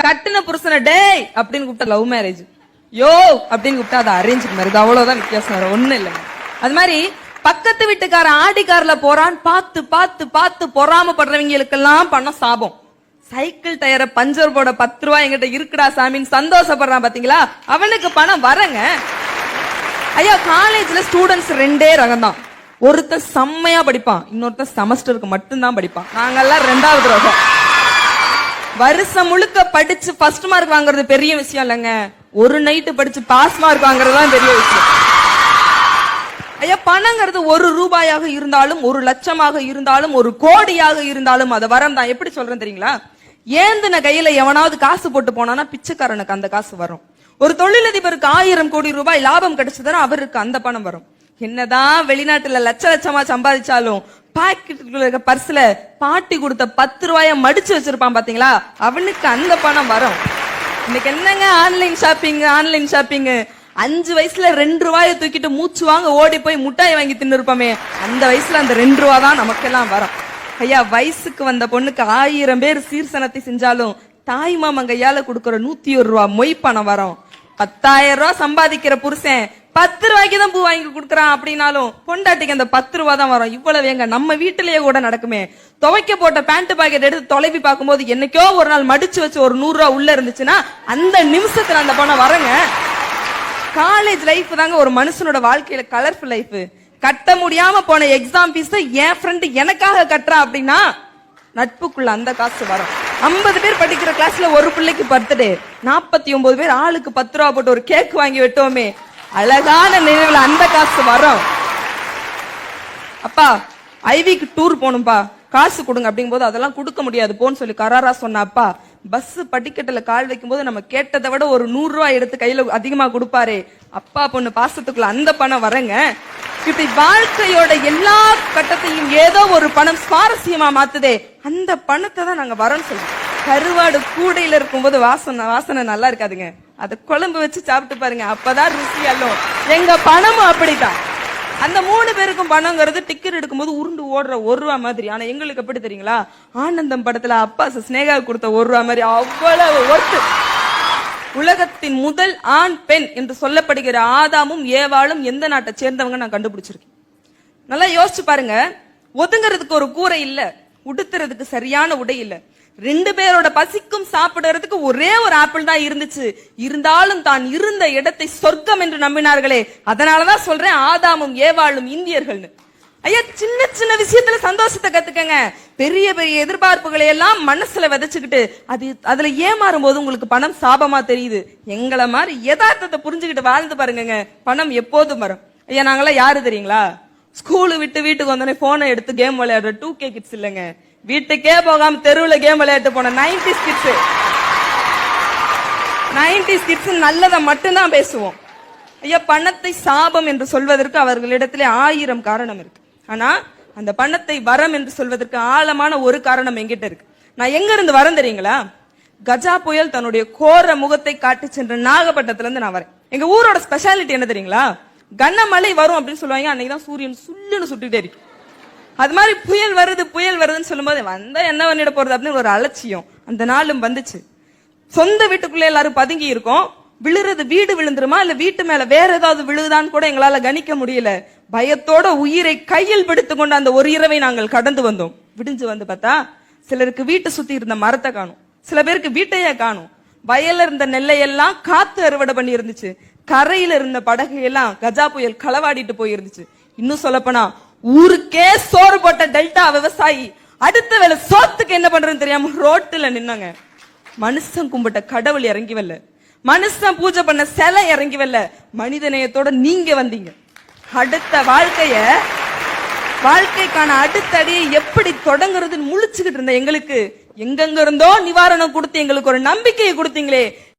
கட்டின புருஷனை டேய் அப்படின்னு கூப்பிட்டா லவ் மேரேஜ், யோ அப்படின்னு கூப்பிட்டா அது அரேஞ்ச் மேரேஜ். அவ்வளவுதான் வித்தியாசம், வேற ஒண்ணு இல்ல. அது மாதிரி பக்கத்து வீட்டுக்கார ஆடி கார்ல போறான் பார்த்து பார்த்து பார்த்து பொறாமப்படுறவங்களுக்கெல்லாம் பணம் சாபம். சைக்கிள் டயரை பஞ்சர் போட 10 ரூபாய் எங்கிட்ட இருக்குடா சாமின்னு சந்தோஷப்படுறான் பாத்தீங்களா, அவனுக்கு பணம் வரங்க. ஐயா காலேஜ்ல ஸ்டூடெண்ட்ஸ் 2 ரகம் தான். ஒருத்தன் செம்மையா படிப்பான், இன்னொருத்தன் செமஸ்டருக்கு மட்டும்தான் படிப்பான். நாங்கெல்லாம் 2வது ரகம். வருஷம் முழுக்க படிச்சு ஃபர்ஸ்ட் மார்க் வாங்குறது பெரிய விஷயம் இல்லைங்க, ஒரு நைட்டு படிச்சு பாஸ் மார்க் வாங்குறது தான் பெரிய விஷயம். ஐயா பணங்கிறது 1 ரூபாயாக இருந்தாலும் 1 லட்சமாக இருந்தாலும் 1 கோடியாக இருந்தாலும் அது வரம் தான். எப்படி சொல்றேன் தெரியுங்களா, ஏந்தின கையில எவனாவது காசு போட்டு போனானா பிச்சைக்காரனுக்கு அந்த காசு வரும். ஒரு தொழிலதிபருக்கு 1000 கோடி ரூபாய் லாபம் கிடைச்சதுன்னா அவருக்கு அந்த பணம் வரும். என்னதான் வெளிநாட்டுல லட்ச லட்சமா சம்பாதிச்சாலும் பாக்கெட்டுக்குள்ள பர்ஸ்ல பாட்டி கொடுத்த 10 ரூபாய மடிச்சு வச்சிருப்பான் பாத்தீங்களா, அவனுக்கு அந்த பணம் வரும். இன்னைக்கு என்னங்க ஆன்லைன் ஷாப்பிங், ஆன்லைன் ஷாப்பிங். 5 வயசுல 2 ரூபாயை தூக்கிட்டு மூச்சு வாங்க ஓடி போய் முட்டாய் வாங்கி தின்னு இருப்போமே, அந்த வயசுல அந்த 2 ரூபா தான் நமக்கெல்லாம் வரும். ஐயா வயசுக்கு வந்த பொண்ணுக்கு 1000 பேர் சீர்சனத்தை செஞ்சாலும் தாய் மாமன் கையால கொடுக்கற 101 ரூபா மொய் பணம் வரும். 10,000 ரூபாய் சம்பாதிக்கிற புருஷன் 10 ரூபாய்க்கு தான் பூ வாங்கி கொடுக்கறான் அப்படின்னாலும் பொண்டாட்டிக்கு அந்த 10 ரூபா தான் வரும். இவ்வளவு எங்க நம்ம வீட்டிலேயே கூட நடக்குமே. துவைக்க போட்ட பேண்ட் பாக்கெட் எடுத்து தொலைவி பார்க்கும்போது என்னைக்கோ ஒரு நாள் மடிச்சு வச்சு ஒரு 100 ரூபா உள்ள இருந்துச்சுன்னா அந்த நிமிஷத்துல அந்த பணம் வரங்க. காலேஜ் லைஃப் தாங்க ஒரு மனுஷனோட வாழ்க்கையில கலர்ஃபுல் லைஃப். கட்ட முடியாம போன எக்ஸாம் ஃபீஸ் என் ஃப்ரெண்ட் எனக்காக கட்டுறா அப்படின்னா நட்புக்குள்ள அந்த காசு வரும். 50 பேர் படிக்கிற கிளாஸ்ல ஒரு பிள்ளைக்கு பர்த்டே, 49 பேர் ஆளுக்கு 10 ரூபா போட்டு ஒரு கேக் வாங்கி வெட்டோமே, அழகான நினைவுல அந்த காசு வரும். அப்பா ஐவிக்கு டூர் போகணும்பா காசு கொடுங்க அப்படிங்கும் போது அதெல்லாம் கொடுக்க முடியாது போன்னு சொல்லி கராரா சொன்ன அப்பா பஸ் படிக்கட்டுல கால் வைக்கும் போது நம்ம கேட்டதை விட ஒரு 100 ரூபாய் எடுத்து கையில அதிகமா கொடுப்பாரு. அப்பா பொண்ணு பாசத்துக்குள்ள அந்த பணம் வரங்க. இப்படி வாழ்க்கையோட எல்லா கட்டத்தையும் ஏதோ ஒரு பணம் சுவாரஸ்யமா மாத்துதே, அந்த பணத்தை தான் நாங்க வரோன்னு சொல்றோம். கருவாடு கூடையில இருக்கும்போது வாசனை நல்லா இருக்காதுங்க, அதை குழம்பு வச்சு சாப்பிட்டு பாருங்க, அப்பதான் ருசி அல்லம். எங்க பணமும் அப்படித்தான். அந்த 3 பேருக்கும் பணங்கிறது டிக்கெட் எடுக்கும்போது உருண்டு ஓடுற 1 ரூபா மாதிரி. ஆனா எங்களுக்கு எப்படி தெரியுங்களா, ஆனந்தம் படத்துல அப்பா ஸ்னேகா கொடுத்த 1 ரூபா மாதிரி அவ்வளவு ஒர்த்து. உலகத்தின் முதல் ஆண் பெண் என்று சொல்லப்படுகிற ஆதாமும் ஏவாளும் எந்த நாட்டை சேர்ந்தவங்க நான் கண்டுபிடிச்சிருக்கேன். நல்லா யோசிச்சு பாருங்க. ஒதுங்கிறதுக்கு ஒரு கூரை இல்ல, உடுத்துறதுக்கு சரியான உடை இல்ல, 2 பேரோட பசிக்கும் சாப்பிடுறதுக்கு ஒரே ஒரு ஆப்பிள் தான் இருந்துச்சு. இருந்தாலும் தான் இருந்த இடத்தை சொர்க்கம் என்று நம்பினார்களே, அதனாலதான் சொல்றேன் ஆதாமும் ஏவாளும் இந்தியர்கள்னு. ஐயா சின்ன சின்ன விஷயத்துல சந்தோஷத்தை கத்துக்கங்க. பெரிய பெரிய எதிர்பார்ப்புகளை எல்லாம் மனசுல விதைச்சுக்கிட்டு அதுல ஏமாறும் போது உங்களுக்கு பணம் சாபமா தெரியுது. எங்களை மாதிரி யதார்த்தத்தை புரிஞ்சுக்கிட்டு வாழ்ந்து பாருங்க, பணம் எப்போதும் வரும். ஐயா நாங்களாம் யாரு தெரியுங்களா, ஸ்கூலு விட்டு வீட்டுக்கு வந்தோடனே போனை எடுத்து கேம் விளையாடுற 2K கிட்ஸ் இல்லைங்க, வீட்டுக்கே போகாம தெருவுல கேம் விளையாட்டு போன 90s கிட்ஸ். 90s கிட்ஸ் நல்லதை மட்டும்தான் பேசுவோம். ஐயா பணத்தை சாபம் என்று சொல்வதற்கு அவர்களிடத்திலே 1000 காரணம் இருக்கு. ஆனா அந்த பணத்தை வரம் என்று சொல்வதற்கு ஆழமான ஒரு காரணம் எங்கிட்ட இருக்கு. நான் எங்க இருந்து வரேன் தெரியுங்களா, கஜா புயல் தன்னுடைய கோர முகத்தை காட்டி சென்ற நாகப்பட்டினத்துல இருந்து நான் வரேன். எங்க ஊரோட ஸ்பெஷாலிட்டி என்ன தெரியுங்களா, கனமழை வரும் அப்படின்னு சொல்லுவாங்க, அன்னைக்குதான் சூரியன் சுல்லுன்னு சுட்டுட்டே இருக்கு. அது மாதிரி புயல் வருதுன்னு சொல்லும் போது வந்தா என்ன பண்ணிட போறது அப்படின்னு ஒரு அலட்சியம் அந்த நாளும் வந்துச்சு. சொந்த வீட்டுக்குள்ள எல்லாரும் பதுங்கி இருக்கோம், விழுறது வீடு விழுந்துருமா இல்ல வீட்டு மேல வேற ஏதாவது விழுதான்னு கூட எங்களால கணிக்க முடியல. பயத்தோட உயிரை கையில் பிடித்துக் கொண்டு அந்த ஒரு இரவை நாங்கள் கடந்து வந்தோம். விடிஞ்சு வந்து பார்த்தா சிலருக்கு வீட்டை சுத்தி இருந்த மரத்தை காணும், சில பேருக்கு வீட்டையே காணும். வயல்ல இருந்த நெல்லையெல்லாம் காத்து அறுவடை பண்ணி இருந்துச்சு, கரையில இருந்த படகு எல்லாம் கஜா புயல் களவாடிட்டு போயிருந்துச்சு. இன்னும் சொல்லப்போனா ஊருக்கே சோறு போட்ட டெல்டா விவசாயி அடுத்த வேலை சோத்துக்கு என்ன பண்றதுன்னு தெரியாம ரோட்டுல நின்னாங்க. மனுஷன் கும்பிட்ட கடவுள் இறங்கி வரல, மனுஷன் பூஜை பண்ண சிலை இறங்கி வரல, மனிதநேயத்தோட நீங்க வந்தீங்க. அடுத்த வாழ்க்கைக்கான அடுத்த அடியை எப்படி தொடங்குறதுன்னு முழிச்சுக்கிட்டு இருந்த எங்களுக்கு எங்கெங்க இருந்தோ நிவாரணம் கொடுத்து எங்களுக்கு ஒரு நம்பிக்கையை கொடுத்தீங்களே.